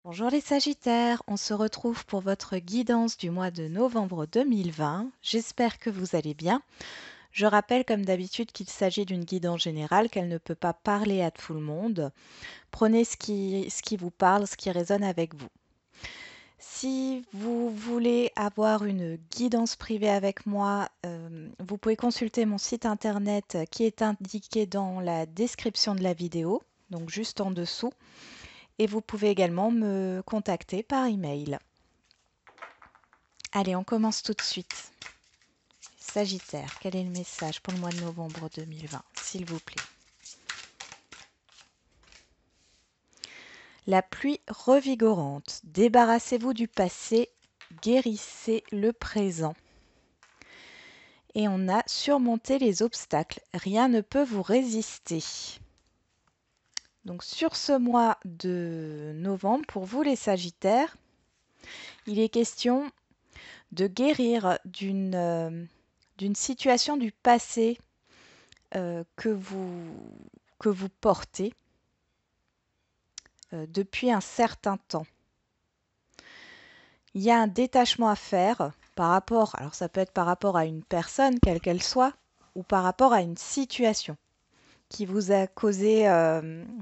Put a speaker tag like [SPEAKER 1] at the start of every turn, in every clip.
[SPEAKER 1] Bonjour les Sagittaires, on se retrouve pour votre guidance du mois de novembre 2020. J'espère que vous allez bien. Je rappelle comme d'habitude qu'il s'agit d'une guidance générale, qu'elle ne peut pas parler à tout le monde. Prenez ce qui vous parle, ce qui résonne avec vous. Si vous voulez avoir une guidance privée avec moi, vous pouvez consulter mon site internet qui est indiqué dans la description de la vidéo, donc juste en dessous. Et vous pouvez également me contacter par email. Allez, on commence tout de suite. Sagittaire, quel est le message pour le mois de novembre 2020, s'il vous plaît? La pluie revigorante. Débarrassez-vous du passé, guérissez le présent. Et on a surmonté les obstacles. Rien ne peut vous résister. Donc sur ce mois de novembre, pour vous les Sagittaires, il est question de guérir d'une situation du passé que vous portez depuis un certain temps. Il y a un détachement à faire par rapport, alors ça peut être par rapport à une personne, quelle qu'elle soit, ou par rapport à une situation qui vous a causé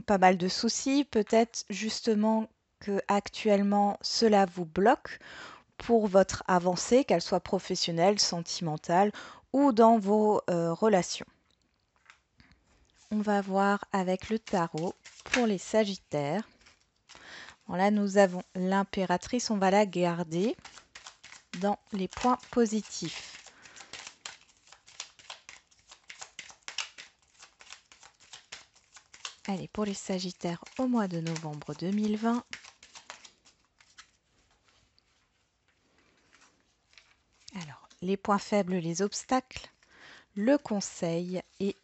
[SPEAKER 1] pas mal de soucis, peut-être justement que actuellement cela vous bloque pour votre avancée, qu'elle soit professionnelle, sentimentale ou dans vos relations. On va voir avec le tarot pour les Sagittaires. Bon, là, nous avons l'impératrice, on va la garder dans les points positifs. Allez, pour les Sagittaires au mois de novembre 2020. Alors, les points faibles, les obstacles, le conseil et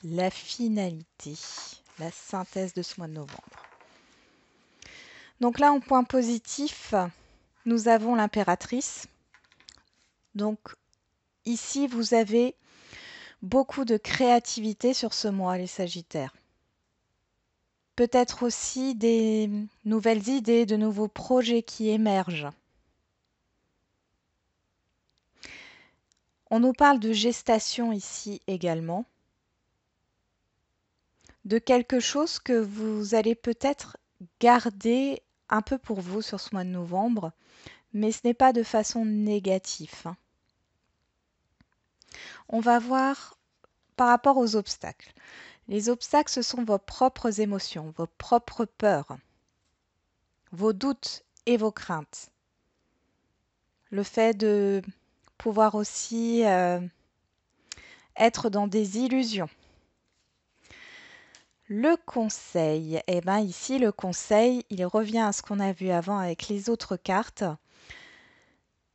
[SPEAKER 1] la finalité, la synthèse de ce mois de novembre. Donc là, en point positif, nous avons l'impératrice. Donc ici, vous avez beaucoup de créativité sur ce mois, les Sagittaires. Peut-être aussi des nouvelles idées, de nouveaux projets qui émergent. On nous parle de gestation ici également, de quelque chose que vous allez peut-être garder un peu pour vous sur ce mois de novembre, mais ce n'est pas de façon négative. On va voir par rapport aux obstacles. Les obstacles, ce sont vos propres émotions, vos propres peurs, vos doutes et vos craintes. Le fait de pouvoir aussi être dans des illusions. Le conseil, eh bien ici le conseil, il revient à ce qu'on a vu avant avec les autres cartes.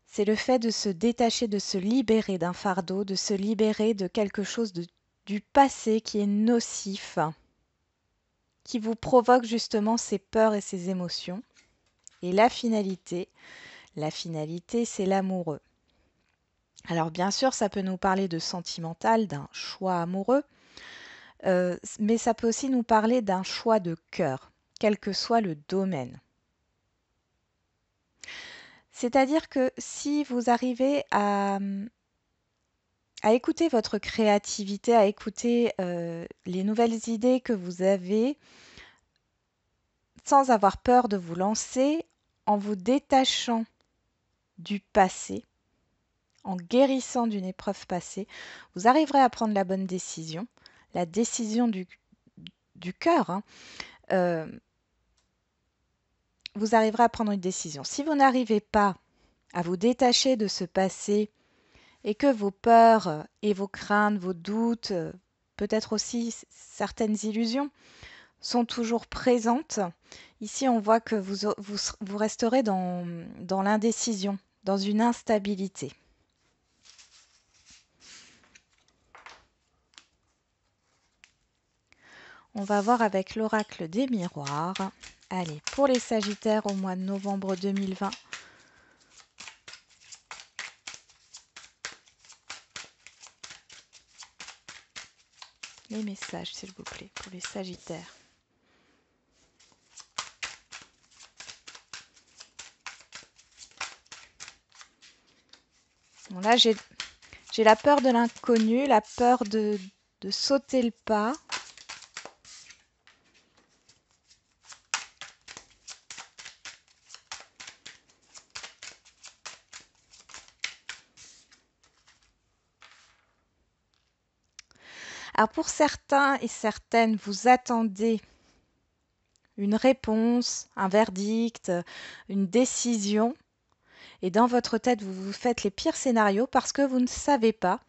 [SPEAKER 1] C'est le fait de se détacher, de se libérer d'un fardeau, de se libérer de quelque chose du passé qui est nocif, qui vous provoque justement ces peurs et ces émotions. Et la finalité, c'est l'amoureux. Alors bien sûr, ça peut nous parler de sentimental, d'un choix amoureux, mais ça peut aussi nous parler d'un choix de cœur, quel que soit le domaine. C'est-à-dire que si vous arrivez à écouter votre créativité, à écouter les nouvelles idées que vous avez, sans avoir peur de vous lancer, en vous détachant du passé, en guérissant d'une épreuve passée, vous arriverez à prendre la bonne décision, la décision du cœur. Hein. Vous arriverez à prendre une décision. Si vous n'arrivez pas à vous détacher de ce passé et que vos peurs et vos craintes, vos doutes, peut-être aussi certaines illusions sont toujours présentes, ici on voit que vous resterez dans l'indécision, dans une instabilité. On va voir avec l'oracle des miroirs. Allez, pour les Sagittaires au mois de novembre 2020. Les messages, s'il vous plaît, pour les Sagittaires. Bon, là, j'ai la peur de l'inconnu, la peur de sauter le pas. Alors pour certains et certaines, vous attendez une réponse, un verdict, une décision. Et dans votre tête, vous vous faites les pires scénarios parce que vous ne savez pas.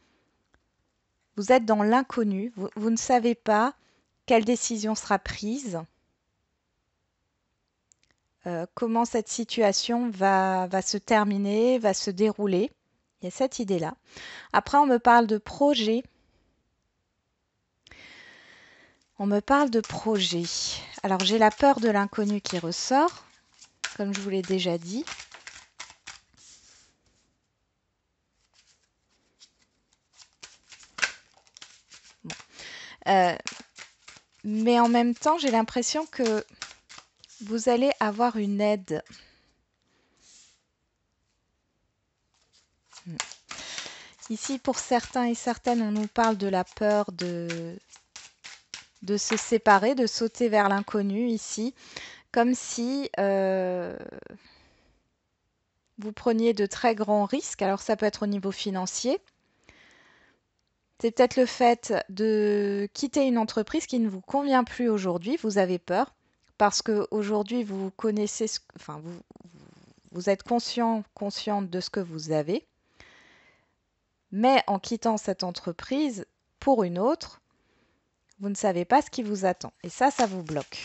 [SPEAKER 1] Vous êtes dans l'inconnu. Vous ne savez pas quelle décision sera prise, comment cette situation va se terminer, va se dérouler. Il y a cette idée-là. Après, on me parle de projet. On me parle de projet. Alors, j'ai la peur de l'inconnu qui ressort, comme je vous l'ai déjà dit. Bon. Mais en même temps, j'ai l'impression que vous allez avoir une aide. Ici, pour certains et certaines, on nous parle de la peur de se séparer, de sauter vers l'inconnu ici, comme si vous preniez de très grands risques. Alors ça peut être au niveau financier. C'est peut-être le fait de quitter une entreprise qui ne vous convient plus aujourd'hui. Vous avez peur parce qu'aujourd'hui, vous connaissez, enfin, vous êtes consciente de ce que vous avez. Mais en quittant cette entreprise pour une autre, vous ne savez pas ce qui vous attend. Et ça vous bloque.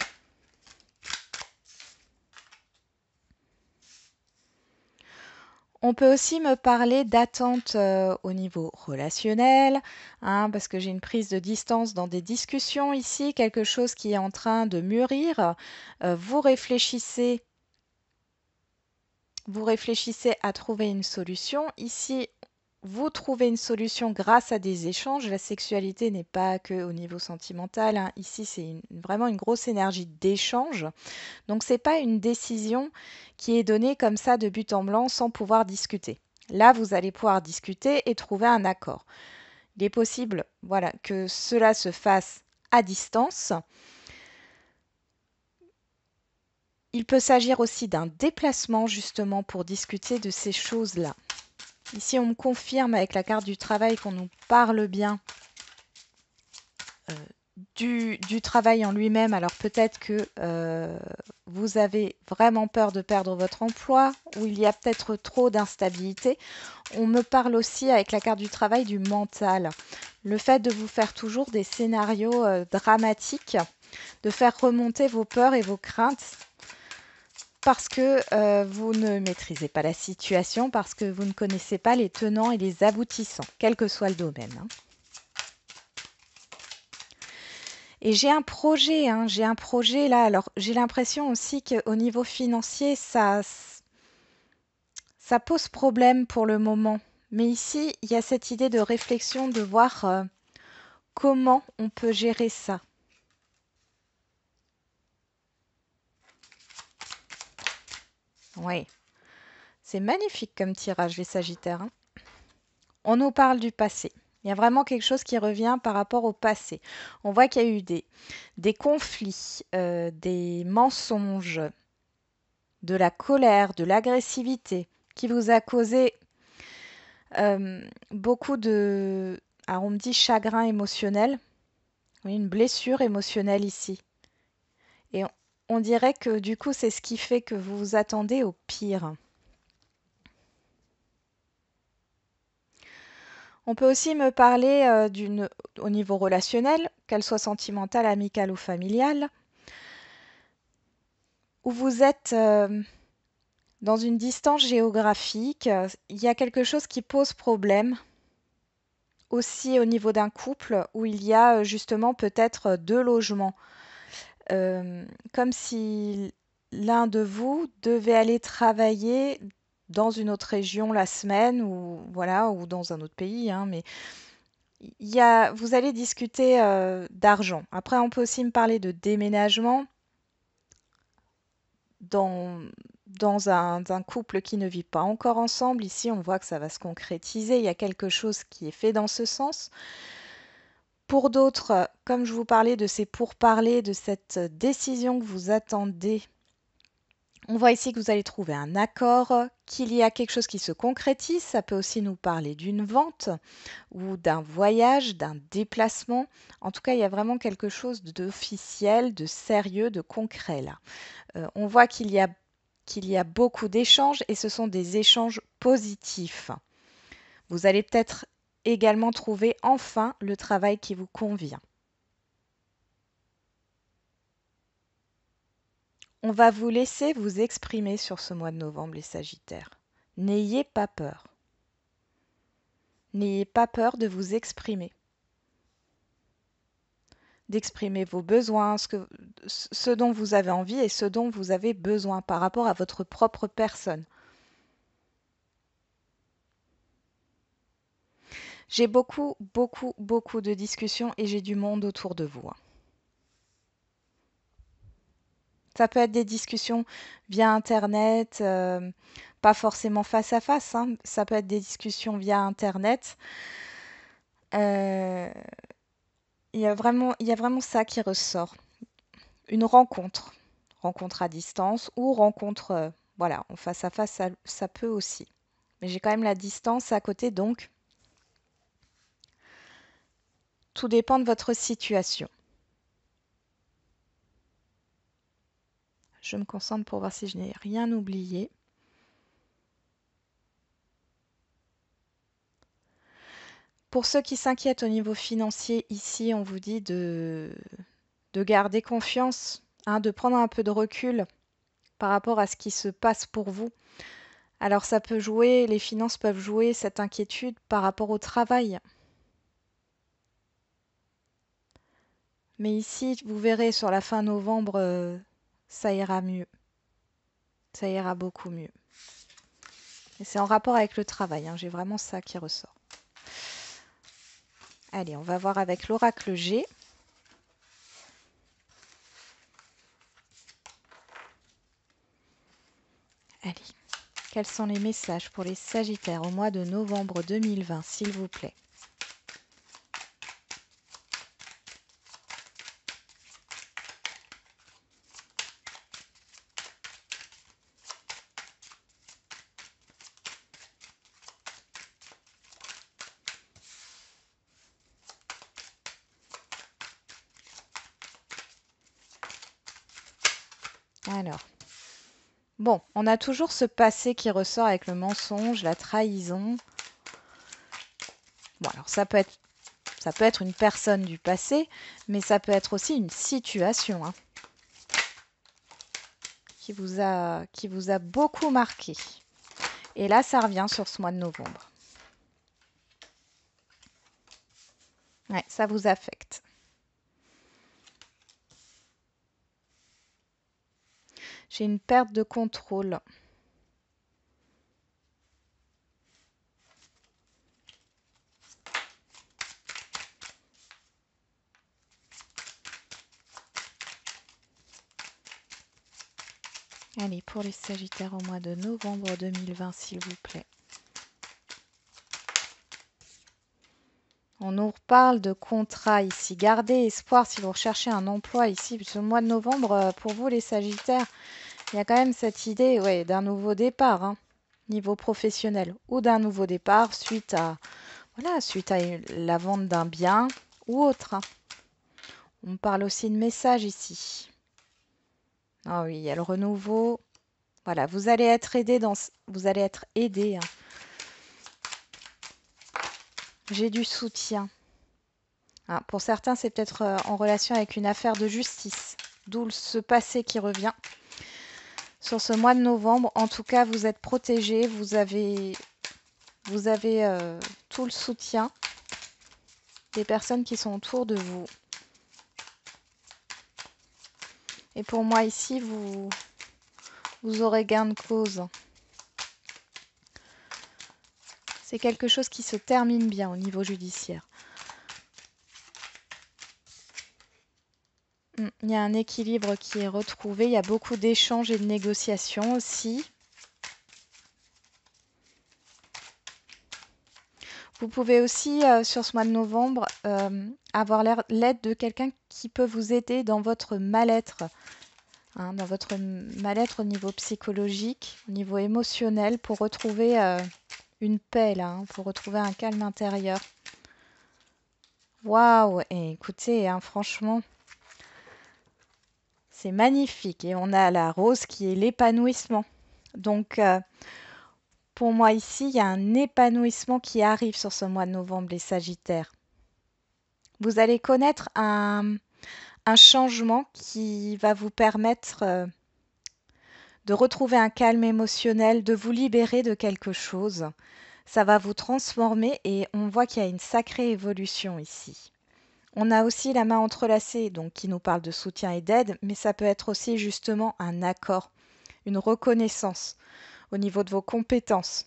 [SPEAKER 1] On peut aussi me parler d'attente au niveau relationnel, hein, parce que j'ai une prise de distance dans des discussions ici, quelque chose qui est en train de mûrir. Vous réfléchissez à trouver une solution. Ici, vous trouvez une solution grâce à des échanges. La sexualité n'est pas que au niveau sentimental, hein. Ici, c'est vraiment une grosse énergie d'échange. Donc, ce n'est pas une décision qui est donnée comme ça de but en blanc sans pouvoir discuter. Là, vous allez pouvoir discuter et trouver un accord. Il est possible, voilà, que cela se fasse à distance. Il peut s'agir aussi d'un déplacement justement pour discuter de ces choses-là. Ici, on me confirme avec la carte du travail qu'on nous parle bien du travail en lui-même. Alors peut-être que vous avez vraiment peur de perdre votre emploi ou il y a peut-être trop d'instabilité. On me parle aussi avec la carte du travail du mental. Le fait de vous faire toujours des scénarios dramatiques, de faire remonter vos peurs et vos craintes parce que vous ne maîtrisez pas la situation, parce que vous ne connaissez pas les tenants et les aboutissants, quel que soit le domaine, hein. Et j'ai un projet, hein, j'ai un projet là. Alors, j'ai l'impression aussi qu'au niveau financier, ça pose problème pour le moment. Mais ici, il y a cette idée de réflexion, de voir comment on peut gérer ça. Oui, c'est magnifique comme tirage, les Sagittaires, hein. On nous parle du passé. Il y a vraiment quelque chose qui revient par rapport au passé. On voit qu'il y a eu des conflits, des mensonges, de la colère, de l'agressivité qui vous a causé beaucoup de... Alors on me dit chagrin émotionnel, oui, une blessure émotionnelle ici. Et on dirait que du coup c'est ce qui fait que vous vous attendez au pire. On peut aussi me parler au niveau relationnel, qu'elle soit sentimentale, amicale ou familiale, où vous êtes dans une distance géographique. Il y a quelque chose qui pose problème. Aussi au niveau d'un couple où il y a justement peut-être deux logements. Comme si l'un de vous devait aller travailler dans une autre région la semaine ou voilà ou dans un autre pays, hein, mais vous allez discuter d'argent. Après, on peut aussi me parler de déménagement dans, dans un couple qui ne vit pas encore ensemble. Ici, on voit que ça va se concrétiser. Il y a quelque chose qui est fait dans ce sens. Pour d'autres, comme je vous parlais de ces pourparlers, de cette décision que vous attendez, on voit ici que vous allez trouver un accord, qu'il y a quelque chose qui se concrétise. Ça peut aussi nous parler d'une vente ou d'un voyage, d'un déplacement. En tout cas, il y a vraiment quelque chose d'officiel, de sérieux, de concret là. On voit qu'il y a beaucoup d'échanges et ce sont des échanges positifs. Vous allez peut-être également trouver enfin le travail qui vous convient. On va vous laisser vous exprimer sur ce mois de novembre, les Sagittaires. N'ayez pas peur. N'ayez pas peur de vous exprimer. D'exprimer vos besoins, ce dont vous avez envie et ce dont vous avez besoin par rapport à votre propre personne. J'ai beaucoup de discussions et j'ai du monde autour de vous. Ça peut être des discussions via Internet, pas forcément face à face, hein. Ça peut être des discussions via Internet. Euh, il y a vraiment ça qui ressort. Une rencontre, rencontre à distance ou rencontre, voilà, en face à face, ça peut aussi. Mais j'ai quand même la distance à côté, donc tout dépend de votre situation. Je me concentre pour voir si je n'ai rien oublié. Pour ceux qui s'inquiètent au niveau financier, ici, on vous dit de garder confiance, hein, de prendre un peu de recul par rapport à ce qui se passe pour vous. Alors ça peut jouer, les finances peuvent jouer cette inquiétude par rapport au travail. Mais ici, vous verrez sur la fin novembre, ça ira mieux. Ça ira beaucoup mieux. Et c'est en rapport avec le travail, hein, j'ai vraiment ça qui ressort. Allez, on va voir avec l'oracle G. Allez, quels sont les messages pour les Sagittaires au mois de novembre 2020, s'il vous plaît? Alors, bon, on a toujours ce passé qui ressort avec le mensonge, la trahison. Bon, alors ça peut être une personne du passé, mais ça peut être aussi une situation, hein, qui vous a beaucoup marqué. Et là, ça revient sur ce mois de novembre. Ouais, ça vous affecte. J'ai une perte de contrôle. Allez, pour les Sagittaires au mois de novembre 2020, s'il vous plaît. On nous reparle de contrat ici. Gardez espoir si vous recherchez un emploi ici. Ce mois de novembre, pour vous les Sagittaires, il y a quand même cette idée, ouais, d'un nouveau départ, hein, niveau professionnel, ou d'un nouveau départ suite à la vente d'un bien ou autre, hein. On parle aussi de message ici. Ah oui, il y a le renouveau. Voilà, vous allez être aidé hein. J'ai du soutien. Ah, pour certains, c'est peut-être en relation avec une affaire de justice, d'où ce passé qui revient. Sur ce mois de novembre, en tout cas, vous êtes protégés, vous avez tout le soutien des personnes qui sont autour de vous. Et pour moi ici, vous aurez gain de cause. C'est quelque chose qui se termine bien au niveau judiciaire. il y a un équilibre qui est retrouvé. Il y a beaucoup d'échanges et de négociations aussi. Vous pouvez aussi, sur ce mois de novembre, avoir l'aide de quelqu'un qui peut vous aider dans votre mal-être, hein, dans votre mal-être au niveau psychologique, au niveau émotionnel, pour retrouver une paix, là, hein, pour retrouver un calme intérieur. Waouh! Et écoutez, hein, franchement, c'est magnifique. Et on a la rose qui est l'épanouissement. Donc, pour moi ici, il y a un épanouissement qui arrive sur ce mois de novembre, les Sagittaires. Vous allez connaître un changement qui va vous permettre de retrouver un calme émotionnel, de vous libérer de quelque chose. Ça va vous transformer et on voit qu'il y a une sacrée évolution ici. On a aussi la main entrelacée, donc qui nous parle de soutien et d'aide, mais ça peut être aussi justement un accord, une reconnaissance au niveau de vos compétences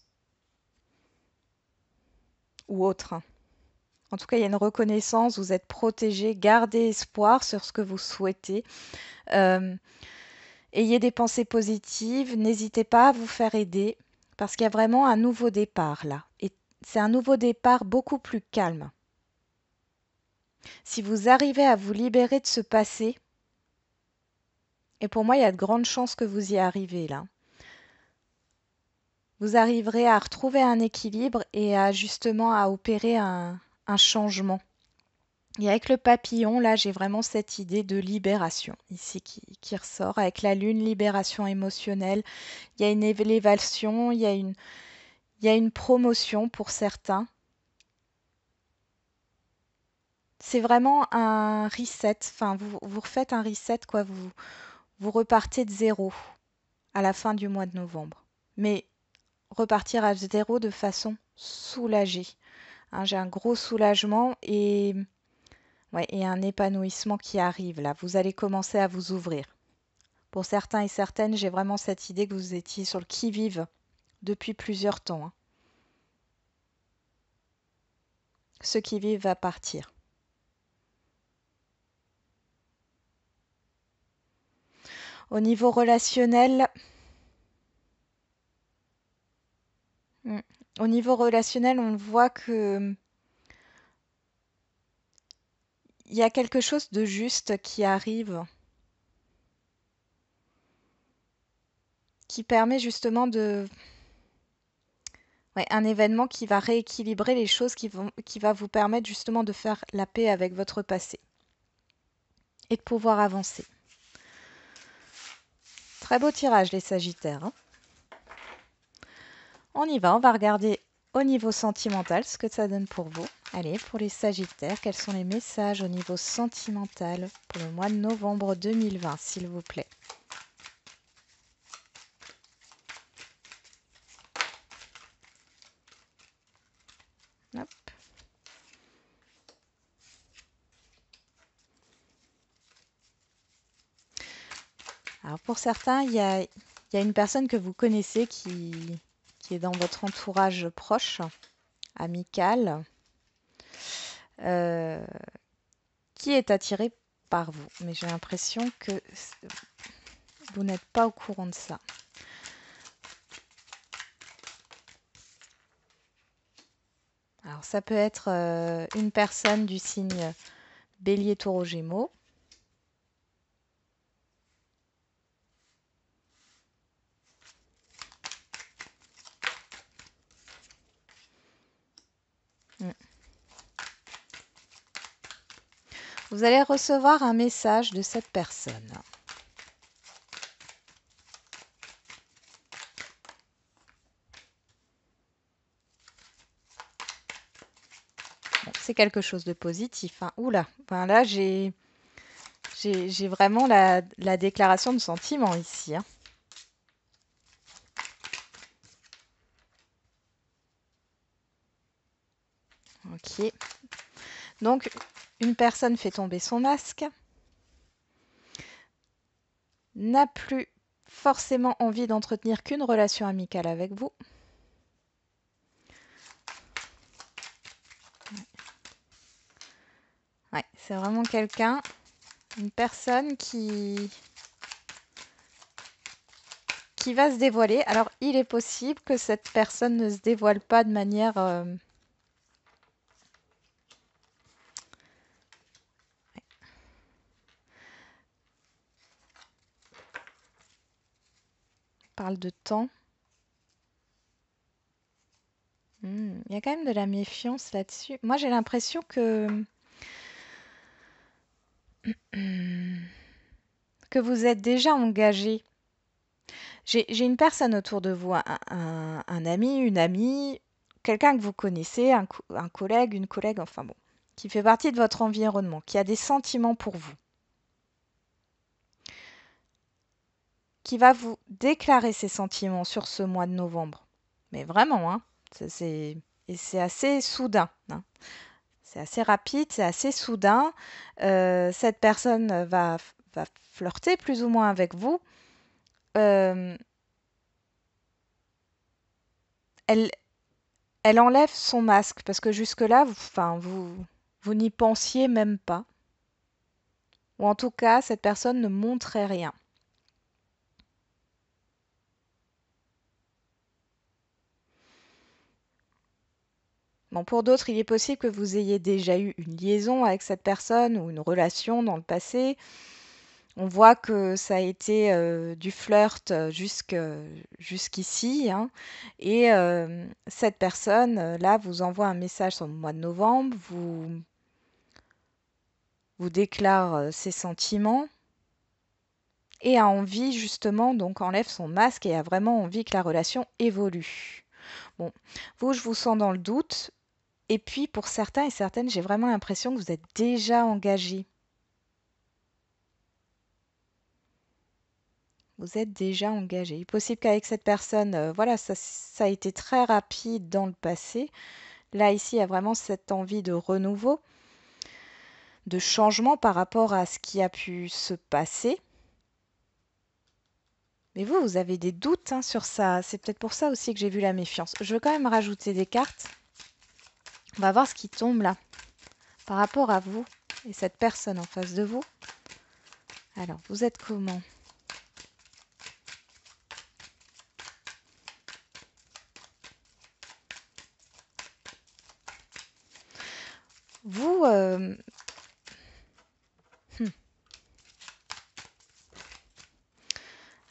[SPEAKER 1] ou autres. En tout cas, il y a une reconnaissance, vous êtes protégé, gardez espoir sur ce que vous souhaitez. Ayez des pensées positives, n'hésitez pas à vous faire aider, parce qu'il y a vraiment un nouveau départ là. Et c'est un nouveau départ beaucoup plus calme. Si vous arrivez à vous libérer de ce passé, et pour moi, il y a de grandes chances que vous y arrivez là, vous arriverez à retrouver un équilibre et à justement à opérer un changement. Et avec le papillon, là, j'ai vraiment cette idée de libération ici qui ressort. Avec la lune, libération émotionnelle. Il y a une élévation, il y a une promotion pour certains. C'est vraiment un reset. Enfin, vous refaites un reset, quoi. Vous repartez de zéro à la fin du mois de novembre. Mais repartir à zéro de façon soulagée. Hein, j'ai un gros soulagement et, ouais, et un épanouissement qui arrive là. Vous allez commencer à vous ouvrir. Pour certains et certaines, j'ai vraiment cette idée que vous étiez sur le qui-vive depuis plusieurs temps, hein. Ce qui-vive va partir. Au niveau relationnel, au niveau relationnel, on voit que il y a quelque chose de juste qui arrive, qui permet justement de, ouais, un événement qui va rééquilibrer les choses, qui va vous permettre justement de faire la paix avec votre passé et de pouvoir avancer. Très beau tirage, les Sagittaires, hein. On y va, on va regarder au niveau sentimental ce que ça donne pour vous. Allez, pour les Sagittaires, quels sont les messages au niveau sentimental pour le mois de novembre 2020, s'il vous plaît? Hop. Alors pour certains, il y a une personne que vous connaissez qui est dans votre entourage proche, amical, euh, qui est attiré par vous. Mais j'ai l'impression que vous n'êtes pas au courant de ça. Alors ça peut être une personne du signe Bélier, Taureau, Gémeaux. Vous allez recevoir un message de cette personne. Bon, c'est quelque chose de positif, hein. Oula, ben là j'ai vraiment la déclaration de sentiment ici, hein. Ok. Donc, une personne fait tomber son masque, n'a plus forcément envie d'entretenir qu'une relation amicale avec vous. Ouais, c'est vraiment quelqu'un Une personne qui va se dévoiler. Alors, il est possible que cette personne ne se dévoile pas de manière... parle de temps. Il y a quand même de la méfiance là-dessus. Moi, j'ai l'impression que vous êtes déjà engagé. J'ai une personne autour de vous, un ami, une amie, quelqu'un que vous connaissez, un collègue, une collègue, enfin bon, qui fait partie de votre environnement, qui a des sentiments pour vous, qui va vous déclarer ses sentiments sur ce mois de novembre. Mais vraiment, hein, et c'est assez soudain, hein. C'est assez rapide, c'est assez soudain. Cette personne va flirter plus ou moins avec vous. Euh, elle, Elle enlève son masque parce que jusque-là, vous n'y pensiez même pas. Ou en tout cas, cette personne ne montrait rien. Bon, pour d'autres, il est possible que vous ayez déjà eu une liaison avec cette personne ou une relation dans le passé. On voit que ça a été du flirt jusqu'ici, hein. Et cette personne, là, vous envoie un message sur le mois de novembre, vous déclare ses sentiments et a envie justement, donc enlève son masque et a vraiment envie que la relation évolue. Bon, vous, je vous sens dans le doute. Et puis, pour certains et certaines, j'ai vraiment l'impression que vous êtes déjà engagés. Vous êtes déjà engagé. Il est possible qu'avec cette personne, voilà, ça a été très rapide dans le passé. Là, ici, il y a vraiment cette envie de renouveau, de changement par rapport à ce qui a pu se passer. Mais vous, vous avez des doutes hein, sur ça. C'est peut-être pour ça aussi que j'ai vu la méfiance. Je veux quand même rajouter des cartes. On va voir ce qui tombe là, par rapport à vous et cette personne en face de vous. Alors, vous êtes comment ? Vous,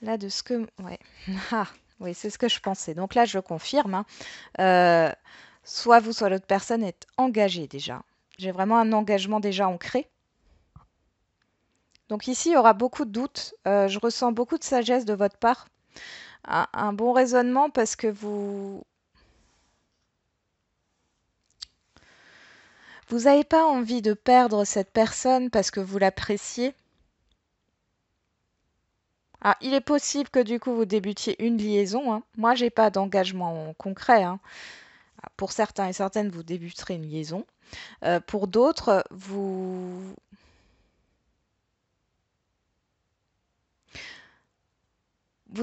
[SPEAKER 1] là, de ce que... Ouais. Ah, oui, c'est ce que je pensais. Donc là, je confirme, hein. Euh, soit vous, soit l'autre personne est engagée déjà. J'ai vraiment un engagement déjà ancré. Donc ici, il y aura beaucoup de doutes. Je ressens beaucoup de sagesse de votre part. Un bon raisonnement parce que vous n'avez pas envie de perdre cette personne parce que vous l'appréciez. Ah, il est possible que du coup vous débutiez une liaison, hein. Moi, j'ai pas d'engagement concret, hein. Ah, pour certains et certaines, vous débuterez une liaison. Pour d'autres, vous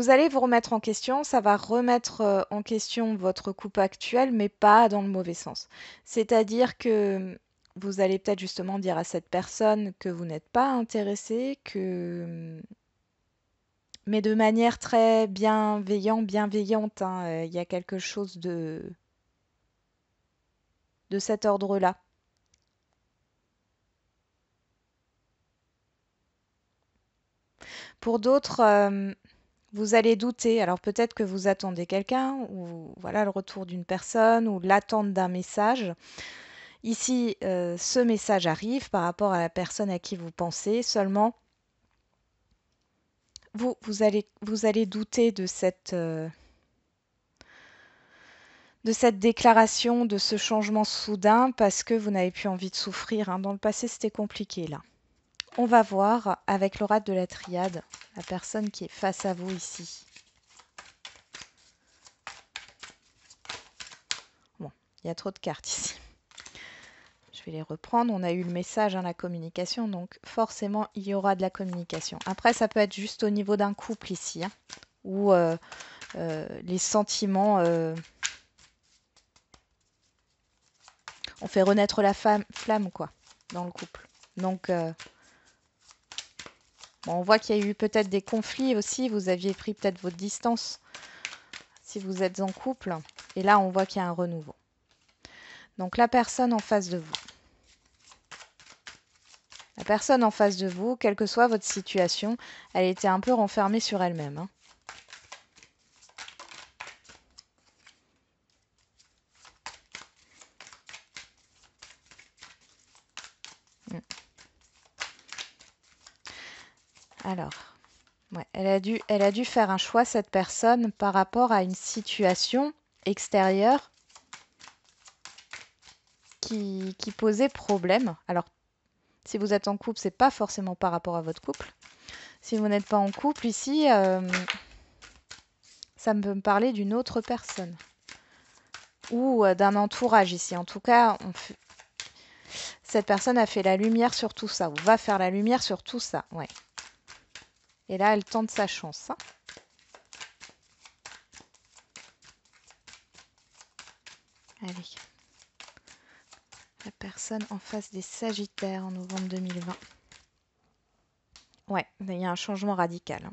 [SPEAKER 1] allez vous remettre en question. Ça va remettre en question votre couple actuel, mais pas dans le mauvais sens. C'est-à-dire que vous allez peut-être justement dire à cette personne que vous n'êtes pas intéressé, mais de manière très bienveillante, hein. Il y a quelque chose de cet ordre-là. Pour d'autres, vous allez douter. Alors peut-être que vous attendez quelqu'un, ou voilà le retour d'une personne, ou l'attente d'un message. Ici, ce message arrive par rapport à la personne à qui vous pensez. Seulement, vous allez douter de cette déclaration, de ce changement soudain, parce que vous n'avez plus envie de souffrir, hein. Dans le passé, c'était compliqué là. On va voir avec l'oracle de la triade, la personne qui est face à vous ici. Bon, il y a trop de cartes ici. Je vais les reprendre. On a eu le message, hein, la communication, donc forcément, il y aura de la communication. Après, ça peut être juste au niveau d'un couple ici, hein, où les sentiments... on fait renaître la flamme, quoi, dans le couple. Donc, Bon, on voit qu'il y a eu peut-être des conflits aussi. Vous aviez pris peut-être votre distance si vous êtes en couple. Et là, on voit qu'il y a un renouveau. Donc la personne en face de vous. La personne en face de vous, quelle que soit votre situation, elle était un peu renfermée sur elle-même. Hein. Mm. Alors, ouais, elle a dû faire un choix, cette personne, par rapport à une situation extérieure qui posait problème. Alors, si vous êtes en couple, c'est pas forcément par rapport à votre couple. Si vous n'êtes pas en couple ici, ça peut me parler d'une autre personne ou d'un entourage ici. En tout cas, cette personne a fait la lumière sur tout ça ou va faire la lumière sur tout ça. Ouais. Et là, elle tente sa chance. Hein. Allez. La personne en face des Sagittaires en novembre 2020. Ouais, il y a un changement radical. Hein.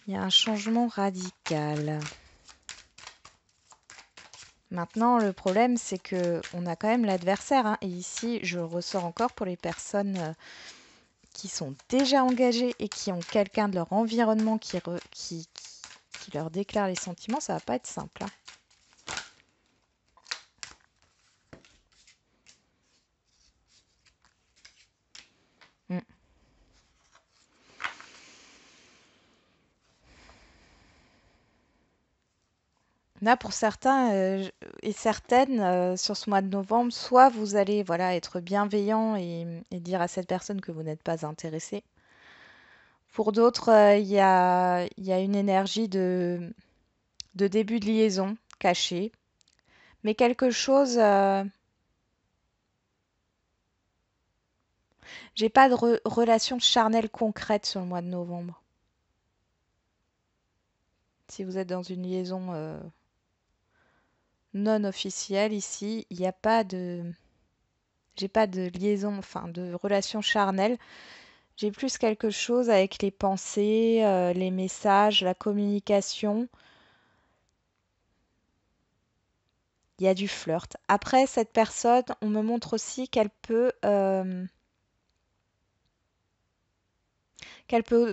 [SPEAKER 1] Il y a un changement radical. Maintenant, le problème, c'est que on a quand même l'adversaire. Hein, et ici, je ressors encore pour les personnes qui sont déjà engagées et qui ont quelqu'un de leur environnement qui leur déclare les sentiments. Ça va pas être simple. Hein. Mm. Là, pour certains et certaines, sur ce mois de novembre, soit vous allez voilà, être bienveillant et dire à cette personne que vous n'êtes pas intéressé. Pour d'autres, il y a une énergie de début de liaison cachée, mais quelque chose. J'ai pas de relation charnelle concrète sur le mois de novembre. Si vous êtes dans une liaison non officielle ici, il n'y a pas de. J'ai pas de liaison, enfin de relation charnelle. J'ai plus quelque chose avec les pensées, les messages, la communication. Il y a du flirt. Après, cette personne, on me montre aussi qu'elle peut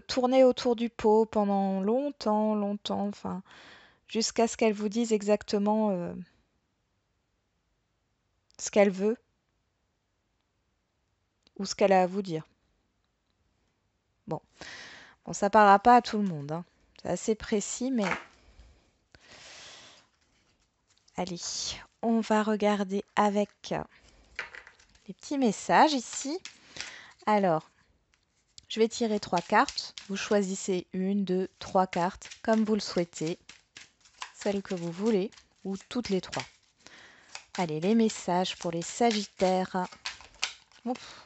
[SPEAKER 1] tourner autour du pot pendant longtemps, longtemps, enfin, jusqu'à ce qu'elle vous dise exactement ce qu'elle veut ou ce qu'elle a à vous dire. Bon, bon, ça parlera pas à tout le monde. Hein. C'est assez précis, mais allez, on va regarder avec les petits messages ici. Alors, je vais tirer 3 cartes. Vous choisissez une, deux, 3 cartes, comme vous le souhaitez, celle que vous voulez, ou toutes les 3. Allez, les messages pour les Sagittaires. Ouf.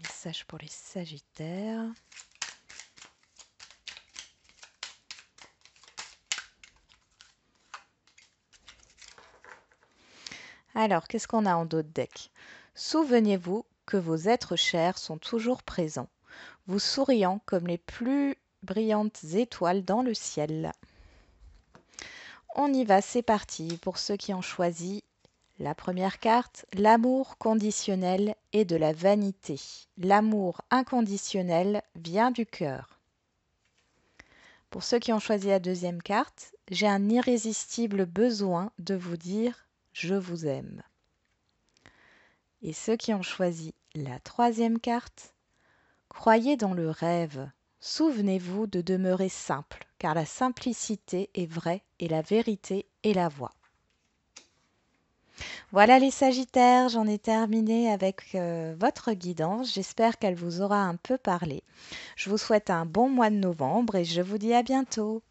[SPEAKER 1] Message pour les Sagittaires. Alors, qu'est-ce qu'on a en dos de deck? Souvenez-vous que vos êtres chers sont toujours présents, vous souriant comme les plus brillantes étoiles dans le ciel. On y va, c'est parti pour ceux qui ont choisi la première carte, l'amour conditionnel et de la vanité. L'amour inconditionnel vient du cœur. Pour ceux qui ont choisi la deuxième carte, j'ai un irrésistible besoin de vous dire « je vous aime ». Et ceux qui ont choisi la troisième carte, croyez dans le rêve. Souvenez-vous de demeurer simple, car la simplicité est vraie et la vérité est la voie. Voilà les Sagittaires, j'en ai terminé avec votre guidance. J'espère qu'elle vous aura un peu parlé. Je vous souhaite un bon mois de novembre et je vous dis à bientôt.